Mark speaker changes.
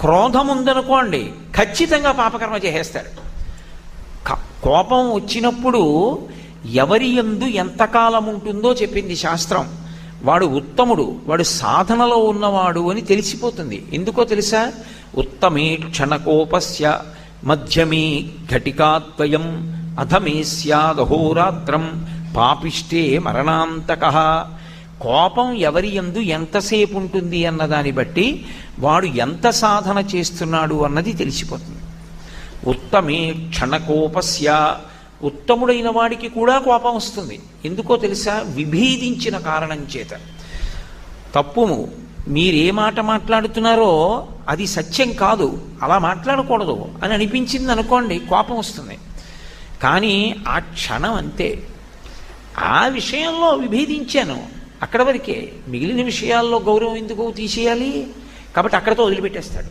Speaker 1: క్రోధం ఉందనుకోండి, ఖచ్చితంగా పాపకర్మ చేసేస్తాడు. కోపం వచ్చినప్పుడు ఎవరి యందు ఎంతకాలం ఉంటుందో చెప్పింది శాస్త్రం. వాడు ఉత్తముడు, వాడు సాధనలో ఉన్నవాడు అని తెలిసిపోతుంది. ఎందుకో తెలుసా? ఉత్తమే క్షణకోపస్య మధ్యమే ఘటికాద్వయం అధమే స్యాదహోరాత్రం పాపిష్టే మరణాంతకః. కోపం ఎవరి యందు ఎంతసేపు ఉంటుంది అన్నదాన్ని బట్టి వాడు ఎంత సాధన చేస్తున్నాడు అన్నది తెలిసిపోతుంది. ఉత్తమే క్షణకోపస్య, ఉత్తముడైన వాడికి కూడా కోపం వస్తుంది. ఎందుకో తెలుసా? విభేదించిన కారణం చేత. తప్పు, మీరే మాట మాట్లాడుతున్నారో అది సత్యం కాదు, అలా మాట్లాడకూడదు అని అనిపించింది అనుకోండి, కోపం వస్తుంది. కానీ ఆ క్షణం అంతే. ఆ విషయంలో విభేదించాను, అక్కడ వరకే. మిగిలిన విషయాల్లో గౌరవం ఎందుకు తీసేయాలి? కాబట్టి అక్కడితో వదిలిపెట్టేస్తాడు.